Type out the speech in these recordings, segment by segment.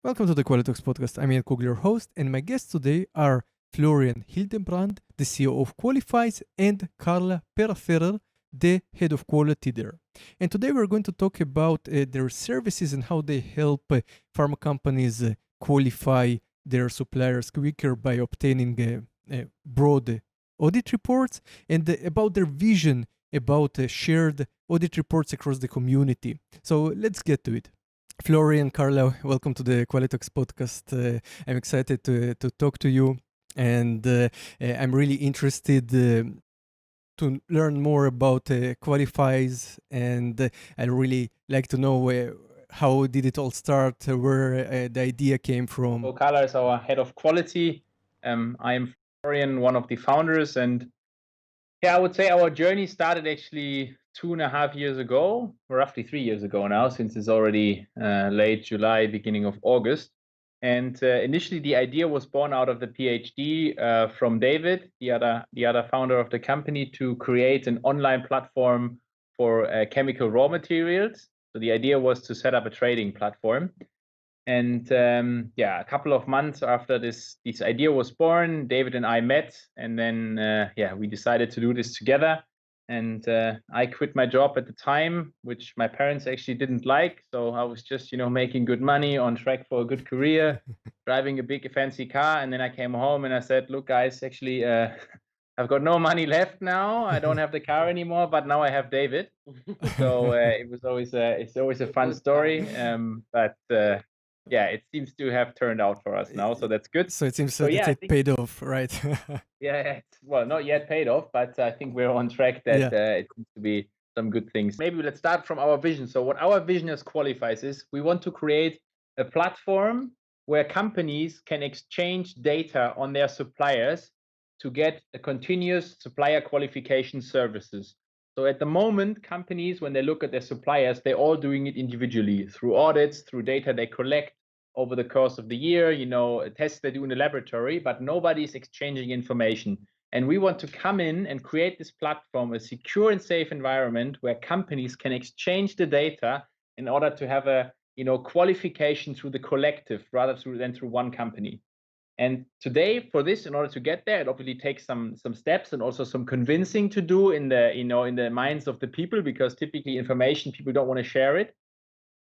Welcome to the Qualitalks podcast. I'm Ian Kugel, your host, and my guests today are Florian Hildebrand, the CEO of Qualifyze, and Carla Peraferrer, the head of quality there. And today we're going to talk about their services and how they help pharma companies qualify their suppliers quicker by obtaining broad audit reports and about their vision about shared audit reports across the community. So let's get to it. Florian, Carla, welcome to the Qualitalks podcast. I'm excited to talk to you, and I'm really interested to learn more about Qualifyze, and I really like to know how did it all start, where the idea came from. So Carla is our head of quality. I am Florian, one of the founders, and I would say our journey started actually 2.5 years ago, or roughly 3 years ago now, since it's already late July, beginning of August. And initially, the idea was born out of the PhD from David, the other founder of the company, to create an online platform for chemical raw materials. So the idea was to set up a trading platform. And a couple of months after this idea was born, David and I met, and then we decided to do this together. And I quit my job at the time, which my parents actually didn't like. So I was just, making good money, on track for a good career, driving a big fancy car. And then I came home and I said, "Look, guys, actually, I've got no money left now. I don't have the car anymore, but now I have David." So it's always a fun story. It seems to have turned out for us now, so that's good. So it seems So that I it think paid off, right? well, not yet paid off, but I think we're on track that Yeah. it seems to be some good things. Maybe let's start from our vision. So what our vision as Qualifyze is, we want to create a platform where companies can exchange data on their suppliers to get a continuous supplier qualification services. So at the moment, companies, when they look at their suppliers, they're all doing it individually through audits, through data they collect over the course of the year, tests they do in the laboratory, but nobody's exchanging information. And we want to come in and create this platform, a secure and safe environment where companies can exchange the data in order to have a qualification through the collective rather than through one company. And today, for this, in order to get there, it obviously takes some steps and also some convincing to do in the minds of the people, because typically information, people don't want to share it.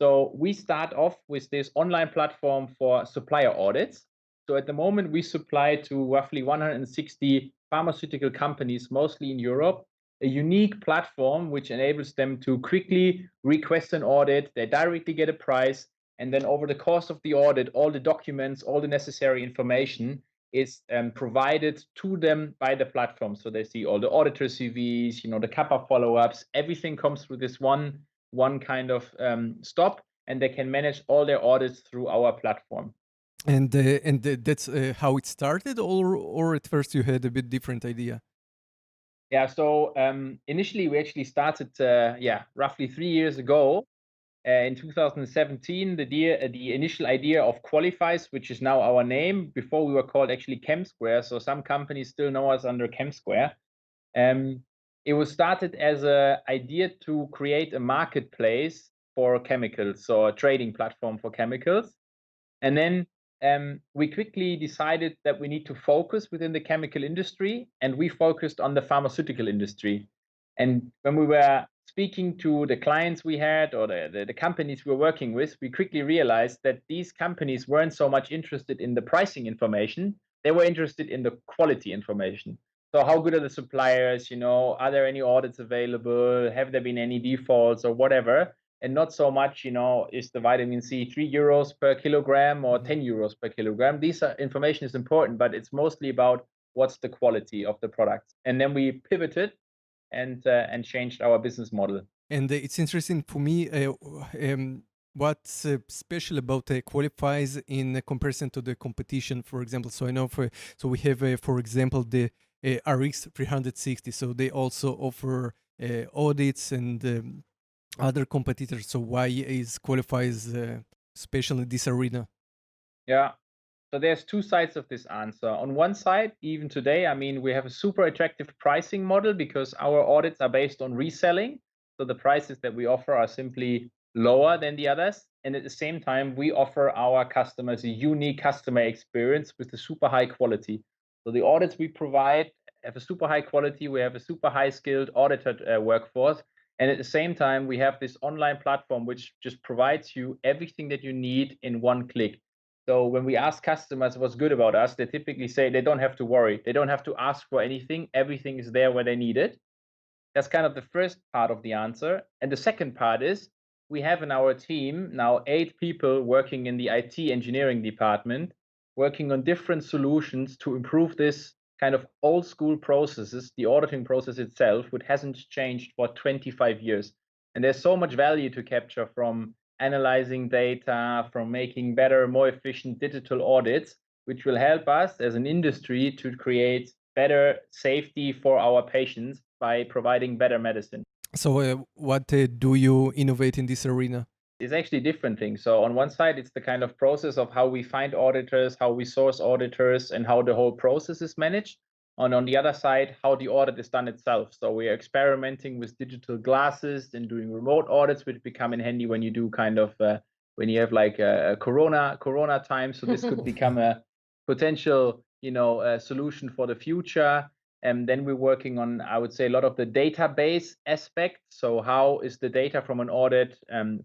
So we start off with this online platform for supplier audits. So at the moment, we supply to roughly 160 pharmaceutical companies, mostly in Europe, a unique platform which enables them to quickly request an audit. They directly get a price. And then over the course of the audit, all the documents, all the necessary information is provided to them by the platform. So they see all the auditor CVs, the kappa follow-ups, everything comes through this one kind of stop, and they can manage all their audits through our platform. And that's how it started, or at first you had a bit different idea? Yeah, so initially we actually started roughly 3 years ago. In 2017, the initial idea of Qualifyze, which is now our name. Before we were called actually ChemSquare, so some companies still know us under ChemSquare. It was started as an idea to create a marketplace for chemicals, so a trading platform for chemicals. And then we quickly decided that we need to focus within the chemical industry, and we focused on the pharmaceutical industry. And when we were speaking to the clients we had, or the companies we were working with, we quickly realized that these companies weren't so much interested in the pricing information. They were interested in the quality information. So how good are the suppliers? Are there any audits available? Have there been any defaults or whatever? And not so much, is the vitamin C 3 euros per kilogram or 10 euros per kilogram. These information is important, but it's mostly about what's the quality of the product. And then we pivoted and changed our business model. And it's interesting for me what's special about Qualifyze in comparison to the competition, for example. So I know we have, for example, the RX 360. So they also offer audits and other competitors. So why is Qualifyze special in this arena? Yeah. So there's two sides of this answer. On one side, even today, we have a super attractive pricing model because our audits are based on reselling. So the prices that we offer are simply lower than the others. And at the same time, we offer our customers a unique customer experience with a super high quality. So the audits we provide have a super high quality. We have a super high skilled audited workforce. And at the same time, we have this online platform which just provides you everything that you need in one click. So when we ask customers what's good about us, they typically say they don't have to worry. They don't have to ask for anything. Everything is there where they need it. That's kind of the first part of the answer. And the second part is we have in our team now 8 people working in the IT engineering department, working on different solutions to improve this kind of old school processes, the auditing process itself, which hasn't changed for 25 years. And there's so much value to capture from analyzing data, from making better, more efficient digital audits, which will help us as an industry to create better safety for our patients by providing better medicine. So, what do you innovate in this arena? It's actually different things. So on one side, it's the kind of process of how we find auditors, how we source auditors, and how the whole process is managed. And on the other side, how the audit is done itself. So we are experimenting with digital glasses and doing remote audits, which become in handy when you do kind of when you have like a corona time. So this could become a potential, solution for the future. And then we're working on, I would say, a lot of the database aspect. So how is the data from an audit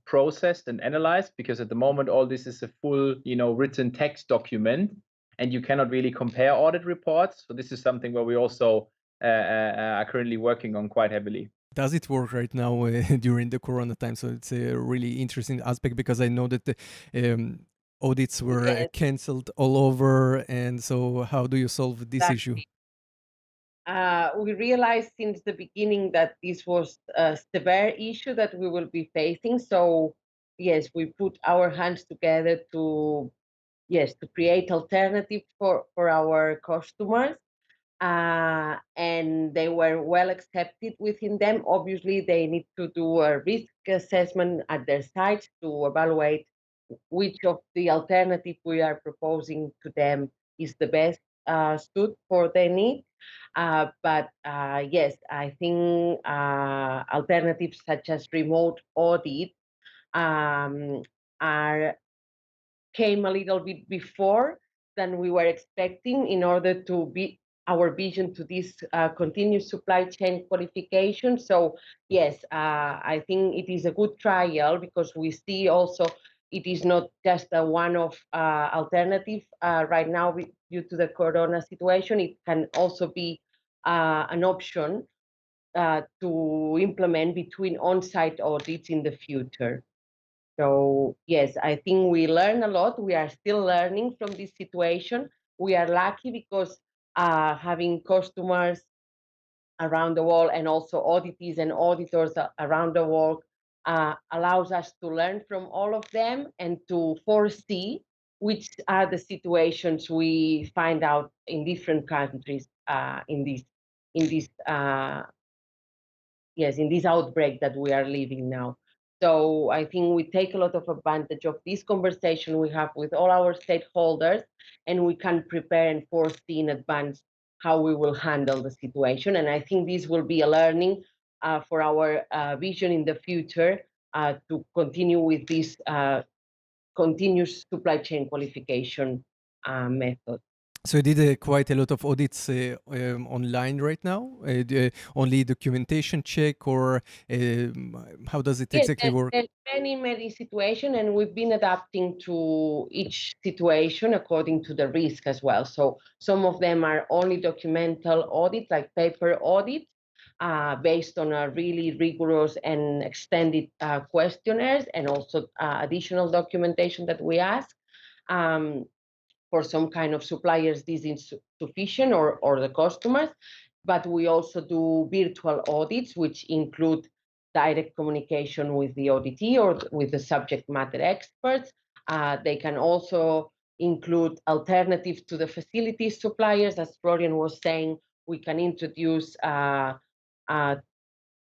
processed and analyzed? Because at the moment, all this is a full, written text document, and you cannot really compare audit reports. So this is something where we also are currently working on quite heavily. Does it work right now during the corona time? So it's a really interesting aspect, because I know that the audits were Yes. canceled all over. And so how do you solve this issue? We realized since the beginning that this was a severe issue that we will be facing. So yes, we put our hands together to create alternatives for our customers. And they were well accepted within them. Obviously, they need to do a risk assessment at their sites to evaluate which of the alternative we are proposing to them is the best suit for their need. But yes, I think alternatives such as remote audit are came a little bit before than we were expecting in order to be our vision to this continuous supply chain qualification. So yes, I think it is a good trial, because we see also it is not just a one-off alternative right now due to the corona situation. It can also be an option to implement between on-site audits in the future. So yes, I think we learn a lot. We are still learning from this situation. We are lucky because having customers around the world and also auditees and auditors around the world allows us to learn from all of them and to foresee which are the situations we find out in different countries in this in this outbreak that we are living now. So I think we take a lot of advantage of this conversation we have with all our stakeholders, and we can prepare and foresee in advance how we will handle the situation. And I think this will be a learning for our vision in the future to continue with this continuous supply chain qualification method. So you did quite a lot of audits online right now? Only documentation check, or how does it exactly work? There's many situations, and we've been adapting to each situation according to the risk as well. So some of them are only documental audits, like paper audits, based on a really rigorous and extended questionnaires, and also additional documentation that we ask. For some kind of suppliers, this is sufficient, or the customers, but we also do virtual audits, which include direct communication with the auditee or with the subject matter experts. They can also include alternatives to the facilities suppliers. As Florian was saying, we can introduce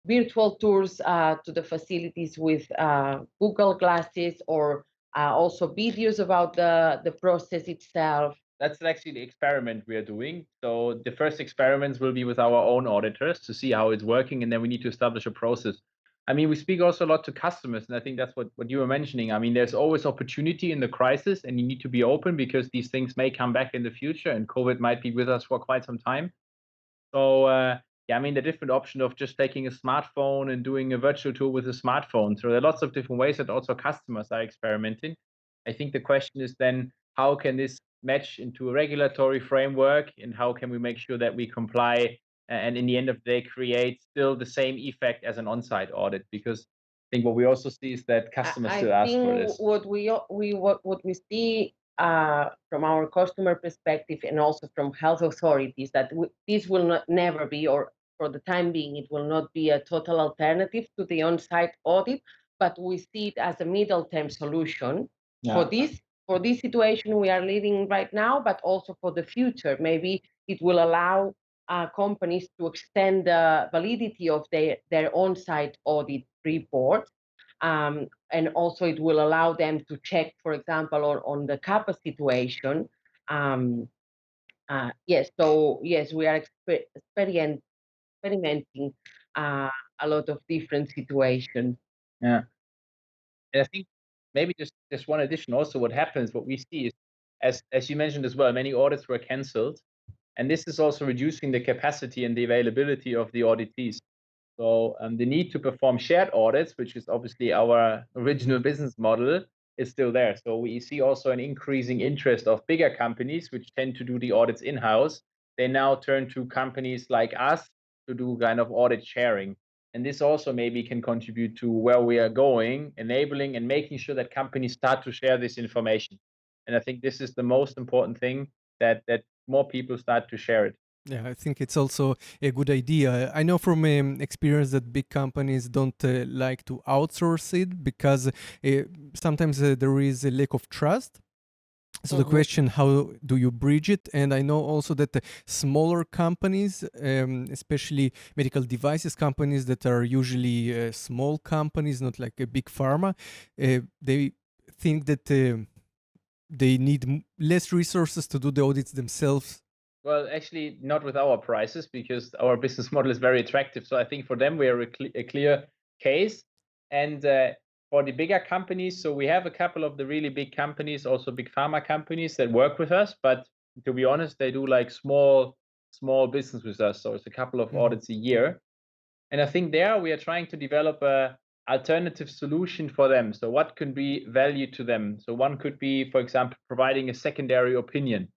virtual tours to the facilities with Google glasses, or also videos about the process itself. That's actually the experiment we are doing. So the first experiments will be with our own auditors to see how it's working, and then we need to establish a process I mean, we speak also a lot to customers, and I think that's what you were mentioning. I mean, there's always opportunity in the crisis, and you need to be open because these things may come back in the future, and COVID might be with us for quite some time. So yeah, I mean, the different option of just taking a smartphone and doing a virtual tour with a smartphone. So there are lots of different ways that also customers are experimenting. I think the question is then, how can this match into a regulatory framework, and how can we make sure that we comply and in the end of the day create still the same effect as an on-site audit? Because I think what we also see is that customers still I ask for think this. what we see from our customer perspective and also from health authorities that this will not never be, or for the time being, it will not be a total alternative to the on-site audit, but we see it as a middle-term solution for this situation we are living right now, but also for the future. Maybe it will allow companies to extend the validity of their on-site audit report. And also it will allow them to check, for example, on the CAPA situation. Yes, so yes, we are experimenting a lot of different situations. Yeah. And I think maybe just one addition also, what happens, what we see is, as you mentioned as well, many audits were cancelled, and this is also reducing the capacity and the availability of the auditees. So the need to perform shared audits, which is obviously our original business model, is still there. So we see also an increasing interest of bigger companies, which tend to do the audits in-house. They now turn to companies like us to do kind of audit sharing. And this also maybe can contribute to where we are going, enabling and making sure that companies start to share this information. And I think this is the most important thing, that more people start to share it. Yeah, I think it's also a good idea. I know from experience that big companies don't like to outsource it because sometimes there is a lack of trust. So the question, how do you bridge it? And I know also that the smaller companies, especially medical devices companies that are usually small companies, not like a big pharma, they think that they need less resources to do the audits themselves. Well, actually, not with our prices, because our business model is very attractive. So I think for them, we are a clear case. And for the bigger companies, so we have a couple of the really big companies, also big pharma companies that work with us. But to be honest, they do like small business with us. So it's a couple of audits a year. And I think there we are trying to develop a alternative solution for them. So what can be value to them? So one could be, for example, providing a secondary opinion,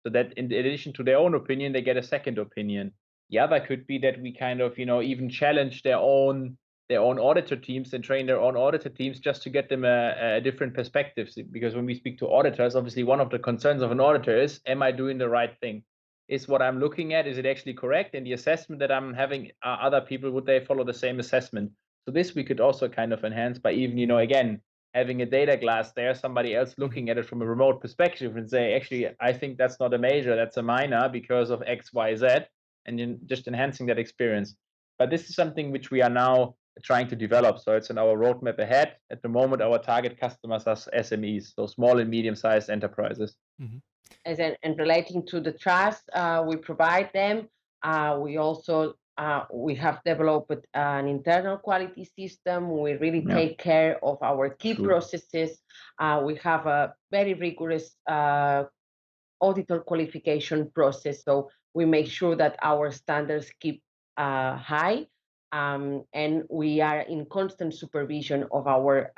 so that in addition to their own opinion, they get a second opinion. The other could be that we kind of, even challenge their own auditor teams and train their own auditor teams just to get them a different perspective. Because when we speak to auditors, obviously one of the concerns of an auditor is, am I doing the right thing? Is what I'm looking at, is it actually correct? And the assessment that I'm having, other people, would they follow the same assessment? So this we could also kind of enhance by even, again, having a data glass there, somebody else looking at it from a remote perspective and say, actually, I think that's not a major, that's a minor because of X, Y, Z, and then just enhancing that experience. But this is something which we are now trying to develop. So it's in our roadmap ahead. At the moment, our target customers are SMEs, so small and medium-sized enterprises. And relating to the trust we provide them, we also we have developed an internal quality system. We really take care of our key processes. We have a very rigorous auditor qualification process, so we make sure that our standards keep high, and we are in constant supervision of our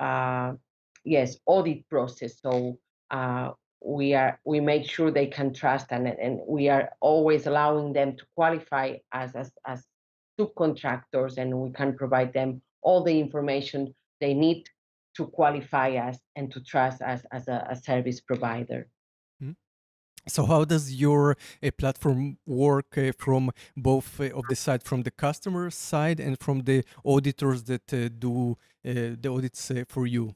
audit process. So we make sure they can trust, and we are always allowing them to qualify as subcontractors, and we can provide them all the information they need to qualify us and to trust us as a service provider. So how does your platform work from both of the side, from the customer side and from the auditors that do the audits for you?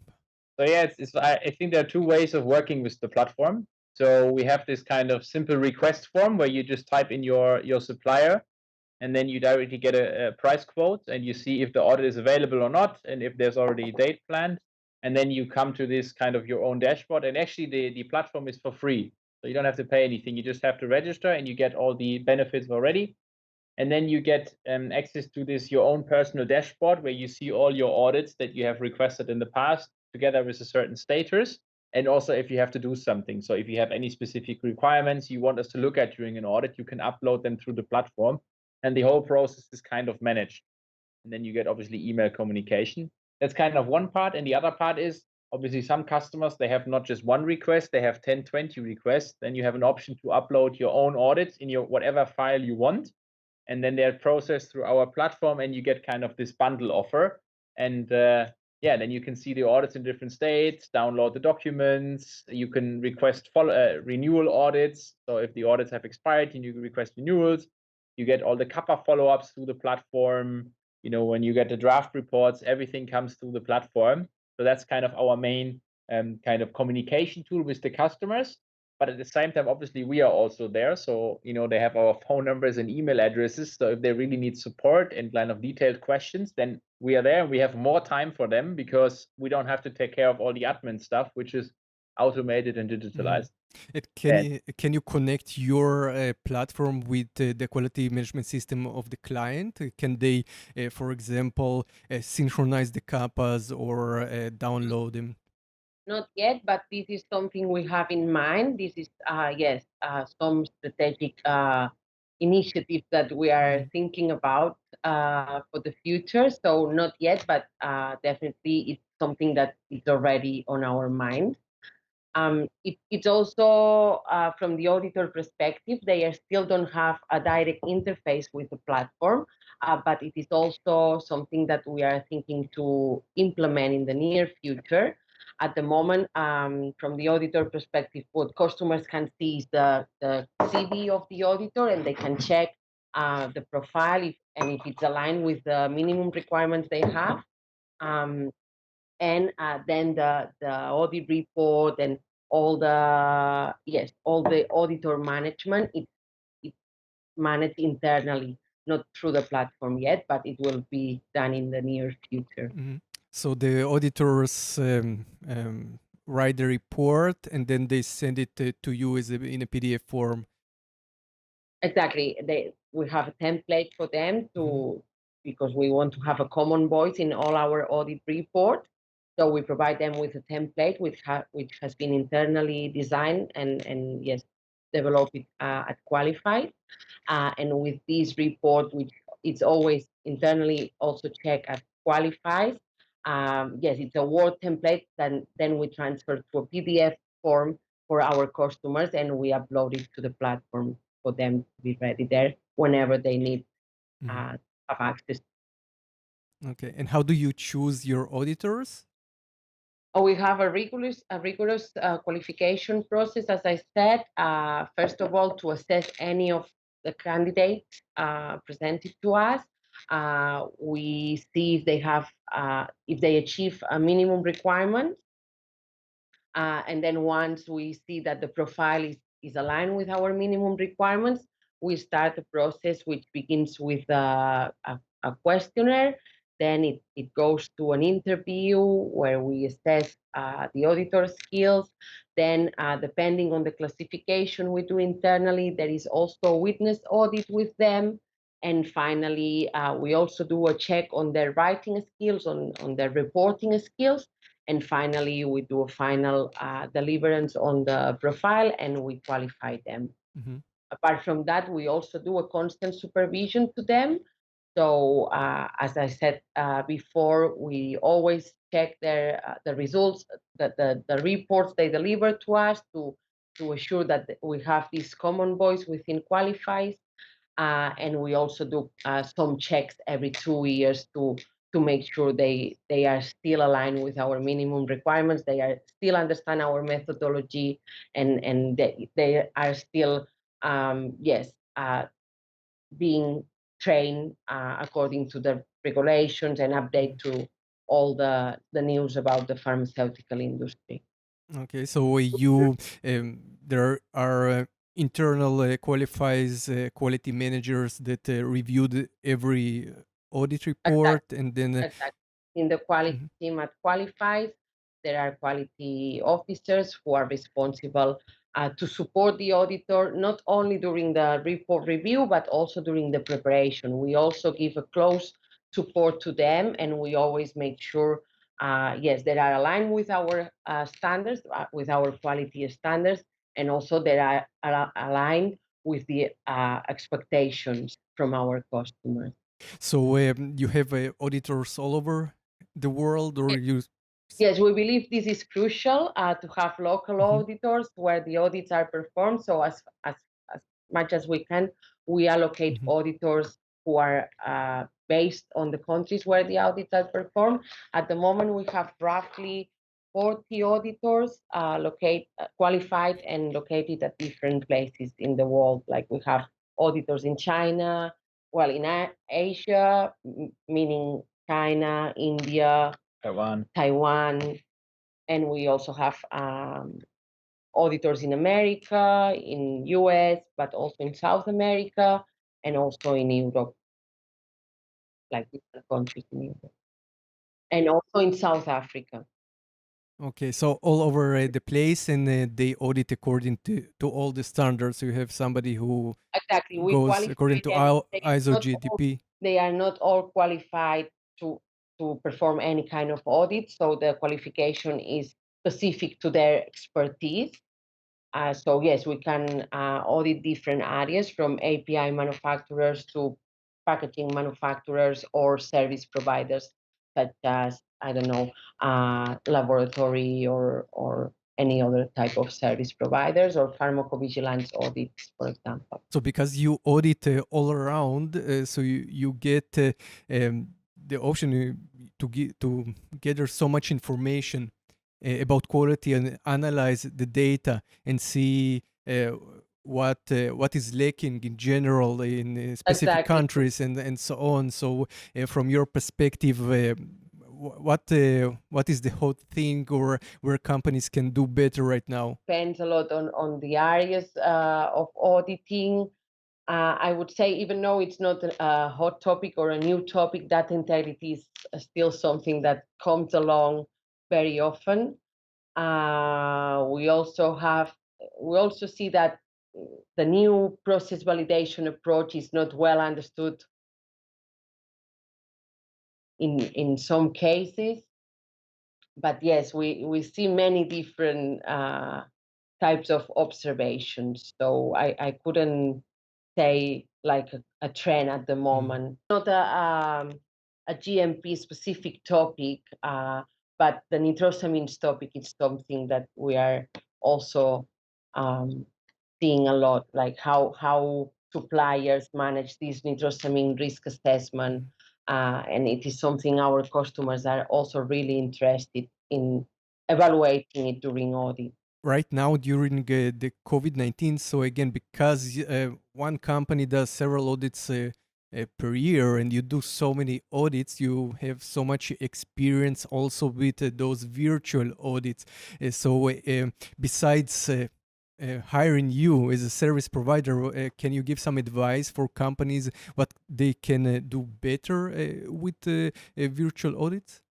So yeah, I think there are two ways of working with the platform. So we have this kind of simple request form where you just type in your supplier, and then you directly get a price quote, and you see if the audit is available or not, and if there's already a date planned. And then you come to this kind of your own dashboard, and actually the platform is for free. So you don't have to pay anything. You just have to register, and you get all the benefits already. And then you get access to this, your own personal dashboard, where you see all your audits that you have requested in the past, together with a certain status. And also if you have to do something. So if you have any specific requirements you want us to look at during an audit, you can upload them through the platform. And the whole process is kind of managed. And then you get obviously email communication. That's kind of one part. And the other part is obviously some customers, they have not just one request, they have 10, 20 requests. Then you have an option to upload your own audits in your whatever file you want. And then they're processed through our platform, and you get kind of this bundle offer. And yeah, then you can see the audits in different states, download the documents, you can request renewal audits. So if the audits have expired, you can request renewals. You get all the kappa follow-ups through the platform. You know, when you get the draft reports, everything comes through the platform. So that's kind of our main kind of communication tool with the customers. But at the same time, obviously, we are also there. So, you know, they have our phone numbers and email addresses. So if they really need support and kind of detailed questions, then we are there. We have more time for them because we don't have to take care of all the admin stuff, which is automated and digitalized. Can you connect your platform with the quality management system of the client? Can they, for example, synchronize the kappas or download them? Not yet, but this is something we have in mind. This is, yes, some strategic initiative that we are thinking about for the future. So not yet, but definitely it's something that is already on our mind. It's also from the auditor perspective, they still don't have a direct interface with the platform, but it is also something that we are thinking to implement in the near future. At the moment, from the auditor perspective, what customers can see is the CV of the auditor, and they can check the profile and if it's aligned with the minimum requirements they have. And then the audit report and all the auditor management, it's managed internally, not through the platform yet, but it will be done in the near future. So the auditors write the report and then they send it to you in a PDF form. Exactly. We have a template for them because we want to have a common voice in all our audit reports. So we provide them with a template which has been internally designed and yes, developed at Qualifyze. And with this report, which it's always internally also checked at Qualifyze. Yes, it's a Word template. Then we transfer to a PDF form for our customers, and we upload it to the platform for them to be ready there whenever they need have access. Okay, and how do you choose your auditors? We have a rigorous qualification process, as I said. First of all, to assess any of the candidates presented to us, we see if they achieve a minimum requirement, and then once we see that the profile is aligned with our minimum requirements, we start the process, which begins with a questionnaire. Then it goes to an interview where we assess the auditor skills. Then, depending on the classification we do internally, there is also a witness audit with them. And finally, we also do a check on their writing skills, on their reporting skills. And finally, we do a final deliverance on the profile and we qualify them. Apart from that, we also do a constant supervision to them. So as I said before, we always check the results, the reports they deliver to us to assure that we have this common voice within Qualifyze. And we also do some checks every 2 years to make sure they are still aligned with our minimum requirements. They are still understand our methodology, and they are still being trained according to the regulations and update to all the news about the pharmaceutical industry. Okay, so you there are internal Qualifyze quality managers that reviewed every audit report, and then Exactly. In the quality team at Qualifyze, there are quality officers who are responsible to support the auditor, not only during the report review, but also during the preparation. We also give a close support to them, and we always make sure, yes, they are aligned with our standards, with our quality standards, and also they are aligned with the expectations from our customers. So you have auditors all over the world, or you? Yes, we believe this is crucial to have local auditors where the audits are performed. So as much as we can, we allocate auditors who are based on the countries where the audits are performed. At the moment, we have roughly 40 auditors qualified and located at different places in the world. Like we have auditors in China, well, in Asia, meaning China, India, Taiwan, and we also have auditors in America, in US, but also in South America, and also in Europe, like different countries in Europe, and also in South Africa. Okay, so all over the place, and they audit according to all the standards. You have somebody who Exactly, we goes qualify according to them. ISO GDP. They are not all qualified to perform any kind of audit, so the qualification is specific to their expertise. So yes, we can audit different areas from API manufacturers to packaging manufacturers or service providers, such as, I don't know, laboratory or any other type of service providers or pharmacovigilance audits, for example. So because you audit all around, so you get the option to gather so much information about quality and analyze the data and see what is lacking in general in specific countries and so on. So from your perspective, what is the hot thing or where companies can do better right now? Depends a lot on the areas of auditing. I would say, even though it's not a hot topic or a new topic, data integrity is still something that comes along very often. We also see that the new process validation approach is not well understood in some cases. But yes, we see many different types of observations. So I couldn't say like a trend at the moment. Not a GMP specific topic, but the nitrosamines topic is something that we are also seeing a lot, like how suppliers manage this nitrosamine risk assessment. And it is something our customers are also really interested in evaluating it during audit. Right now during the COVID-19. So again, because one company does several audits per year and you do so many audits, you have so much experience also with those virtual audits. So besides hiring you as a service provider, can you give some advice for companies what they can do better with virtual audits?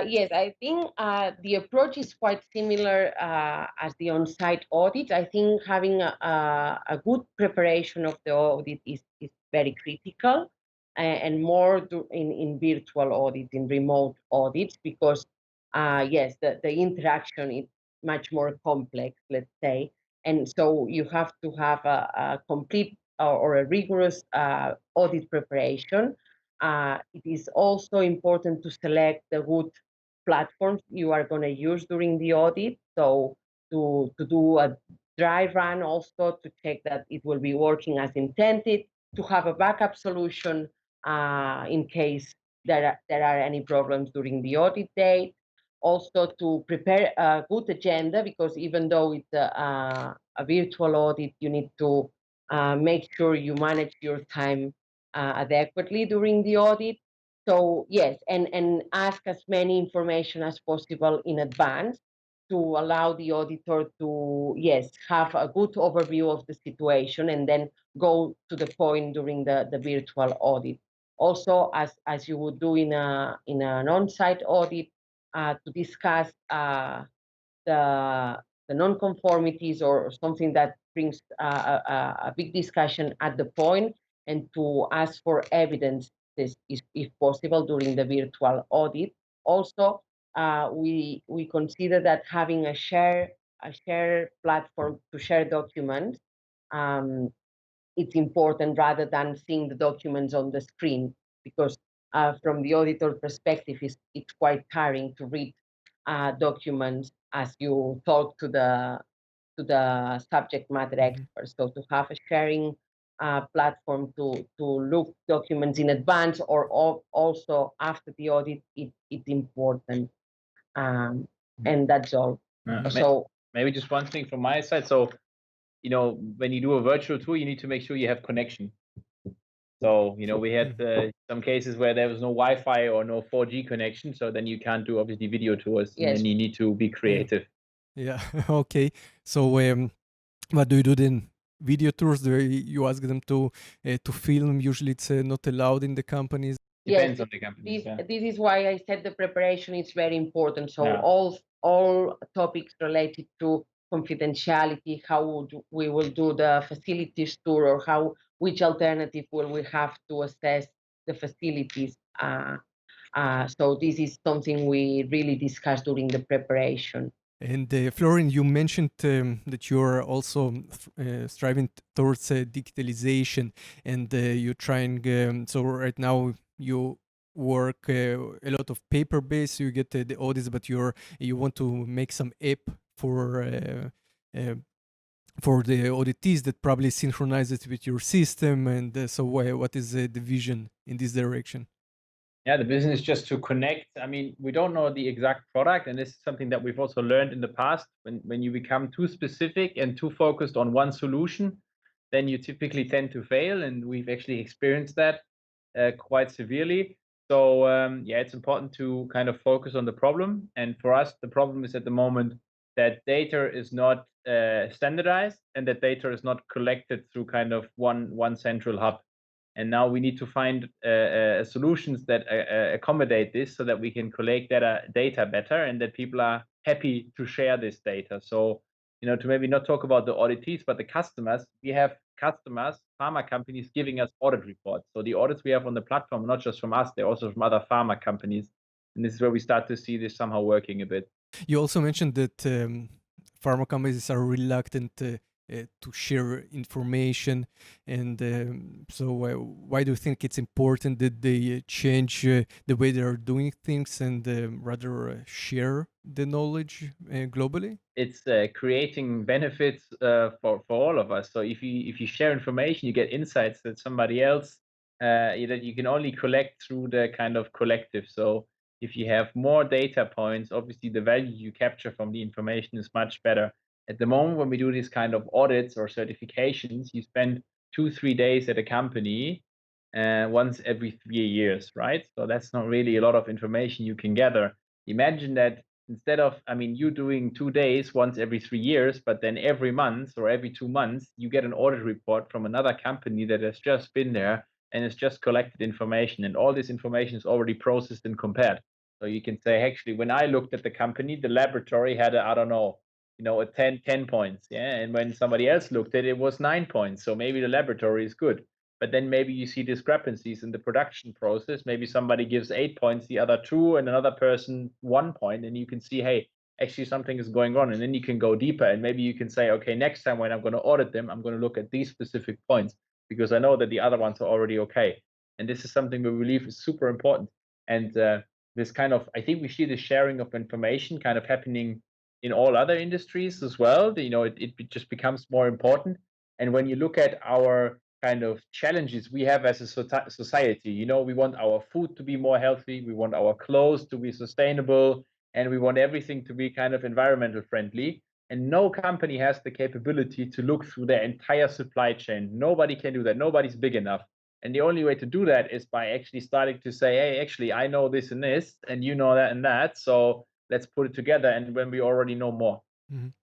Yes, I think the approach is quite similar as the on-site audit. I think having a good preparation of the audit is very critical, and more in virtual audit, in remote audits, because yes, the interaction is much more complex, let's say. And so you have to have a complete or a rigorous audit preparation. It is also important to select the good platforms you are going to use during the audit. So to do a dry run also to check that it will be working as intended, to have a backup solution in case there are any problems during the audit date. Also to prepare a good agenda, because even though it's a virtual audit, you need to make sure you manage your time adequately during the audit. So yes, and ask as many information as possible in advance to allow the auditor to, yes, have a good overview of the situation and then go to the point during the virtual audit. Also, as you would do in an on-site audit, to discuss the the non-conformities or something that brings a big discussion at the point, and to ask for evidence this is, if possible, during the virtual audit. Also, we consider that having a share platform to share documents, it's important rather than seeing the documents on the screen, because from the auditor perspective, it's quite tiring to read documents as you talk to the subject matter experts. So to have a sharing platform to look documents in advance or also after the audit, it's important. And that's all. So maybe just one thing from my side. So, when you do a virtual tour, you need to make sure you have connection. So, we had some cases where there was no Wi-Fi or no 4G connection. So then you can't do obviously video tours, and then you need to be creative. Yeah. Okay. So, what do you do then? Video tours? Do you ask them to film? Usually, it's not allowed in the companies. Depends on the company. This is why I said the preparation is very important. So all topics related to confidentiality, how we will do the facilities tour, or which alternative will we have to assess the facilities. So this is something we really discussed during the preparation. And Florian, you mentioned that you're also striving towards digitalization, and you're trying. So right now you work a lot of paper-based. You get the audits, but you want to make some app for the auditees that probably synchronizes with your system. And so, what is the vision in this direction? Yeah, the vision is just to connect. I mean, we don't know the exact product, and this is something that we've also learned in the past. When you become too specific and too focused on one solution, then you typically tend to fail, and we've actually experienced that quite severely. So it's important to kind of focus on the problem. And for us, the problem is at the moment that data is not standardized, and that data is not collected through kind of one central hub. And now we need to find solutions that accommodate this, so that we can collect data better, and that people are happy to share this data. So, to maybe not talk about the auditees, but the customers. We have customers, pharma companies, giving us audit reports. So the audits we have on the platform, not just from us, they're also from other pharma companies. And this is where we start to see this somehow working a bit. You also mentioned that pharma companies are reluctant to share information, and so why do you think it's important that they change the way they are doing things and rather share the knowledge globally? It's creating benefits for all of us. So if you share information, you get insights that somebody else that you can only collect through the kind of collective. So if you have more data points, obviously the value you capture from the information is much better. At the moment, when we do these kind of audits or certifications, you spend 2-3 days at a company once every 3 years, right? So that's not really a lot of information you can gather. Imagine that instead of, you doing 2 days once every 3 years, but then every month or every 2 months, you get an audit report from another company that has just been there and has just collected information, and all this information is already processed and compared. So you can say, actually, when I looked at the company, the laboratory had a 10 points. Yeah. And when somebody else looked at it, it was 9 points. So maybe the laboratory is good. But then maybe you see discrepancies in the production process. Maybe somebody gives 8 points, the other 2, and another person 1 point. And you can see, hey, actually something is going on. And then you can go deeper. And maybe you can say, okay, next time when I'm going to audit them, I'm going to look at these specific points, because I know that the other ones are already okay. And this is something we believe is super important. And this kind of, I think we see the sharing of information kind of happening in all other industries as well. It just becomes more important. And when you look at our kind of challenges we have as a society, we want our food to be more healthy, we want our clothes to be sustainable, and we want everything to be kind of environmental friendly. And no company has the capability to look through their entire supply chain. Nobody can do that. Nobody's big enough. And the only way to do that is by actually starting to say, hey, actually, I know this and this, and you know that and that. So let's put it together, and when we already know more.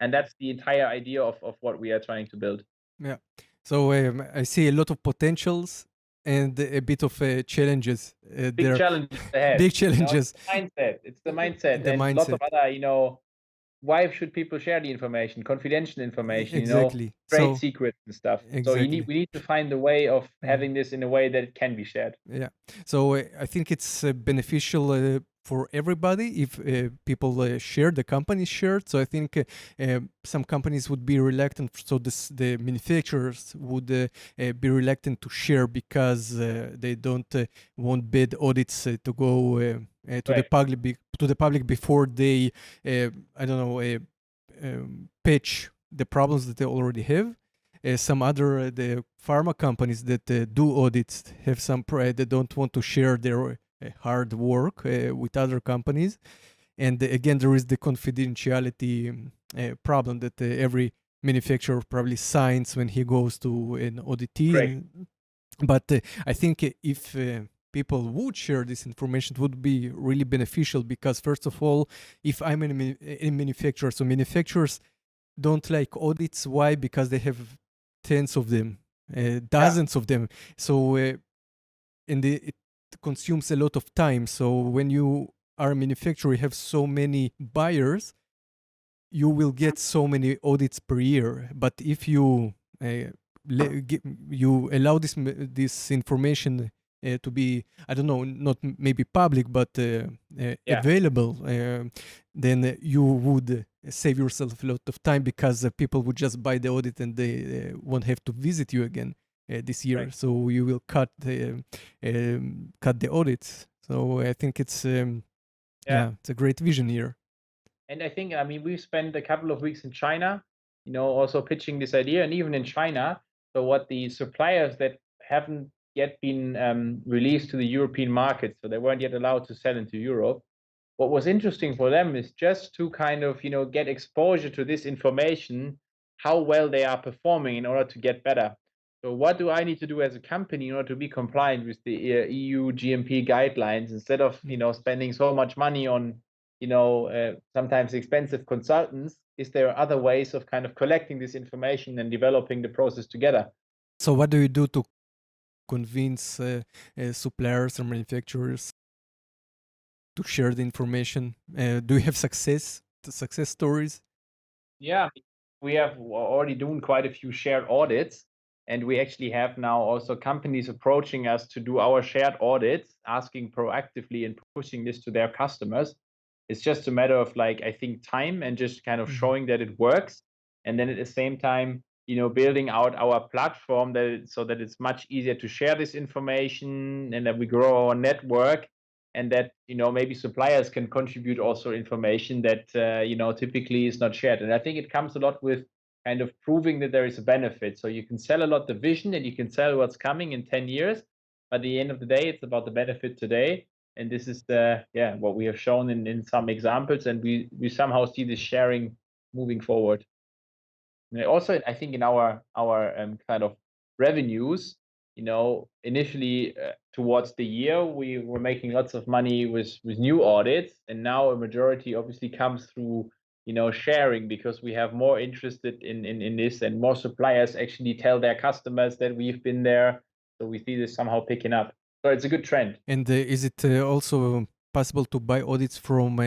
And that's the entire idea of what we are trying to build. Yeah. So I see a lot of potentials and a bit of challenges. Big challenges ahead. Big challenges. It's the mindset. It's the mindset. The and mindset. lots of other, why should people share the information, confidential information, Exactly. trade So secrets and stuff? So exactly. we need to find a way of Mhm. having this in a way that it can be shared. Yeah. So I think it's beneficial for everybody if people share, the companies shared. So I think some companies would be reluctant. So the manufacturers would be reluctant to share because they don't want bad audits to go to the Right. public before they I don't know pitch the problems that they already have. Some other the pharma companies that do audits have some pride. They don't want to share their hard work with other companies. And again, there is the confidentiality problem that every manufacturer probably signs when he goes to an auditee. Correct. But I think if people would share this information, it would be really beneficial because, first of all, if I'm a manufacturer, so manufacturers don't like audits. Why? Because they have tens of them, dozens of them. So, and it consumes a lot of time. So when you are a manufacturer, you have so many buyers, you will get so many audits per year. But if you you allow this information to be, I don't know, not maybe public, but available, then you would save yourself a lot of time because people would just buy the audit and they won't have to visit you again this year. Right. So you will cut the audits. So I think it's it's a great vision here. And I think, we've spent a couple of weeks in China, also pitching this idea, and even in China. So what the suppliers that haven't yet been released to the European market, so they weren't yet allowed to sell into Europe. What was interesting for them is just to kind of, get exposure to this information, how well they are performing in order to get better. So what do I need to do as a company in order to be compliant with the EU GMP guidelines instead of, spending so much money on sometimes expensive consultants? Is there other ways of kind of collecting this information and developing the process together? So what do you do to convince suppliers or manufacturers to share the information? Do you have success stories? Yeah, we have already doing quite a few shared audits, and we actually have now also companies approaching us to do our shared audits, asking proactively and pushing this to their customers. It's just a matter of, like, I think, time and just kind of showing that it works, and then at the same time, building out our platform so that it's much easier to share this information and that we grow our network, and that maybe suppliers can contribute also information that typically is not shared. And I think it comes a lot with kind of proving that there is a benefit. So you can sell a lot the vision and you can sell what's coming in 10 years, but at the end of the day, it's about the benefit today. And this is what we have shown in some examples, and we somehow see this sharing moving forward. And also, I think in our kind of revenues, initially towards the year, we were making lots of money with new audits, and now a majority obviously comes through sharing, because we have more interested in this, and more suppliers actually tell their customers that we've been there. So we see this somehow picking up. So it's a good trend. And is it also possible to buy audits from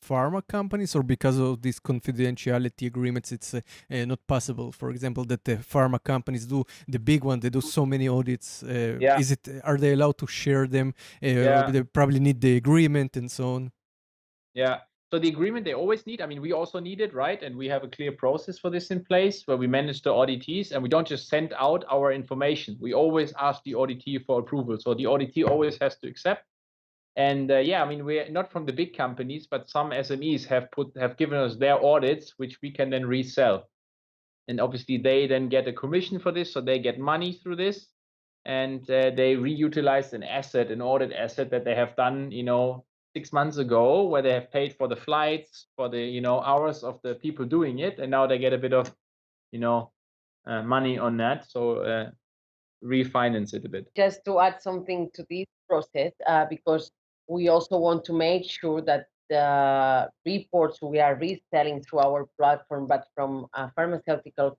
pharma companies, or because of these confidentiality agreements, it's not possible? For example, that the pharma companies do, the big one, they do so many audits. Is it? Are they allowed to share them? Or they probably need the agreement and so on. Yeah. So the agreement they always need. I mean, we also need it, right? And we have a clear process for this in place where we manage the auditees, and we don't just send out our information. We always ask the auditee for approval. So the auditee always has to accept. And we're not from the big companies, but some SMEs have given us their audits, which we can then resell. And obviously they then get a commission for this, so they get money through this, and they reutilize an audit asset that they have done 6 months ago, where they have paid for the flights, for the hours of the people doing it, and now they get a bit of money on that, so refinance it a bit. Just to add something to this process, because we also want to make sure that the reports we are reselling through our platform, but from pharmaceutical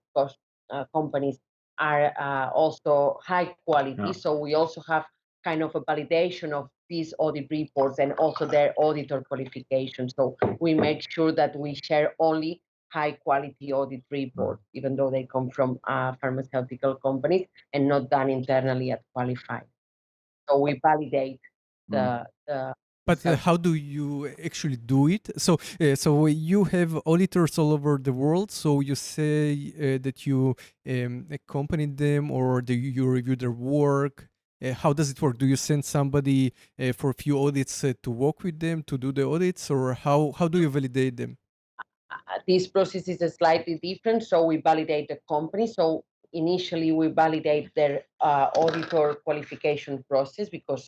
companies, are also high quality. So we also have kind of a validation of these audit reports and also their auditor qualification. So we make sure that we share only high quality audit reports, even though they come from pharmaceutical companies and not done internally at Qualifyze. So we validate the But how do you actually do it? So you have auditors all over the world. So you say that you accompany them, or do you review their work? How does it work? Do you send somebody for a few audits to work with them to do the audits, or how do you validate them? This process is slightly different. So we validate the company. So initially we validate their auditor qualification process because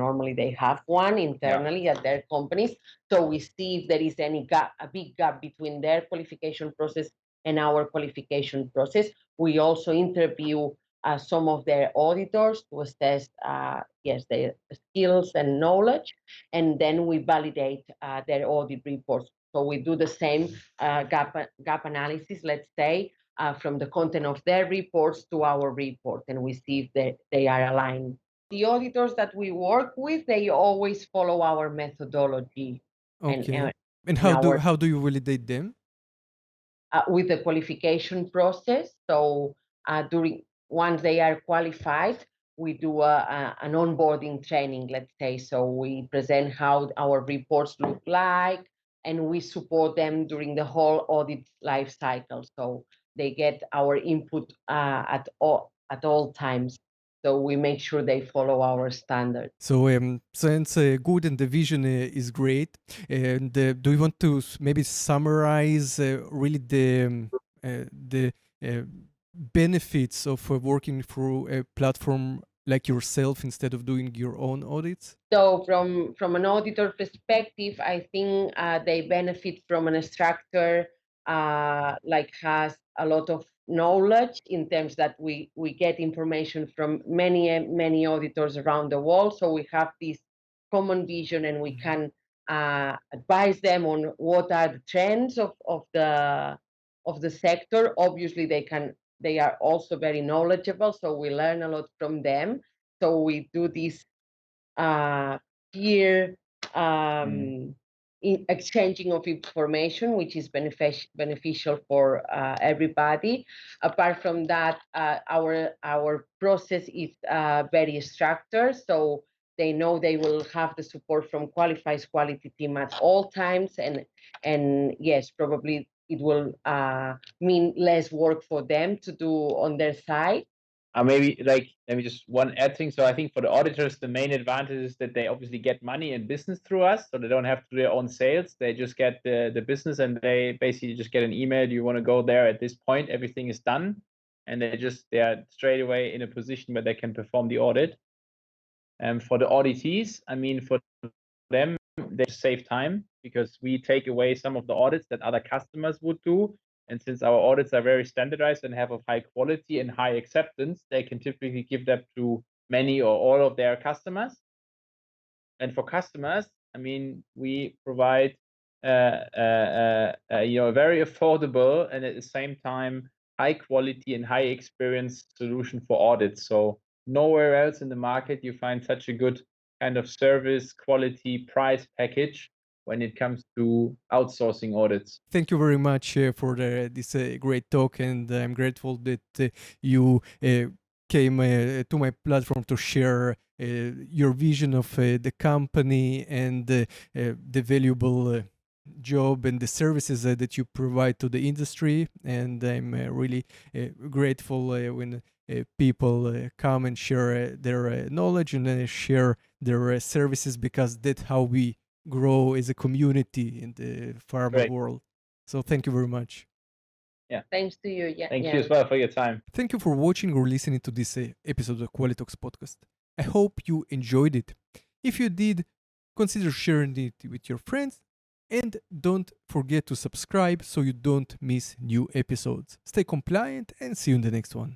normally they have one internally at their companies. So we see if there is any gap, a big gap between their qualification process and our qualification process. We also interview some of their auditors to assess, their skills and knowledge, and then we validate their audit reports. So we do the same gap analysis, let's say, from the content of their reports to our report, and we see if they are aligned. The auditors that we work with, they always follow our methodology. Okay. And our how do you validate them? with the qualification process. So once they are qualified, we do an onboarding training, let's say. So we present how our reports look like, and we support them during the whole audit life cycle. So they get our input at all times. So we make sure they follow our standards. So since good and the vision is great, and do you want to maybe summarize really the uh, benefits of working through a platform like yourself instead of doing your own audits? So from an auditor perspective, I think they benefit from an structure like has a lot of knowledge in terms that we get information from many auditors around the world. So we have this common vision, and we can advise them on what are the trends of the sector. Obviously, they are also very knowledgeable, so we learn a lot from them. So we do this peer exchanging of information, which is beneficial for everybody. Apart from that, our process is very structured, so they know they will have the support from Qualifyze quality team at all times, and yes, probably it will mean less work for them to do on their side. Maybe like let me just one add thing. So I think for the auditors, the main advantage is that they obviously get money and business through us, so they don't have to do their own sales. They just get the business, and they basically just get an email. Do you want to go there at this point? Everything is done, and they are straight away in a position where they can perform the audit. And for the auditees, I mean, for them, they save time because we take away some of the audits that other customers would do. And since our audits are very standardized and have of high quality and high acceptance, they can typically give that to many or all of their customers. And for customers, I mean, we provide a very affordable and at the same time high quality and high experience solution for audits. So nowhere else in the market you find such a good kind of service quality price package when it comes to outsourcing audits. Thank you very much for this great talk, and I'm grateful that you came to my platform to share your vision of the company and the valuable job and the services that you provide to the industry. And I'm really grateful when people come and share their knowledge and share their services, because that's how we grow as a community in the pharma Great. world. So thank you very much. Yeah. Thanks to you. Yeah. Thank you as well for your time. Thank you for watching or listening to this episode of Qualitalks podcast. I hope you enjoyed it. If you did, consider sharing it with your friends, and don't forget to subscribe so you don't miss new episodes. Stay compliant, and see you in the next one.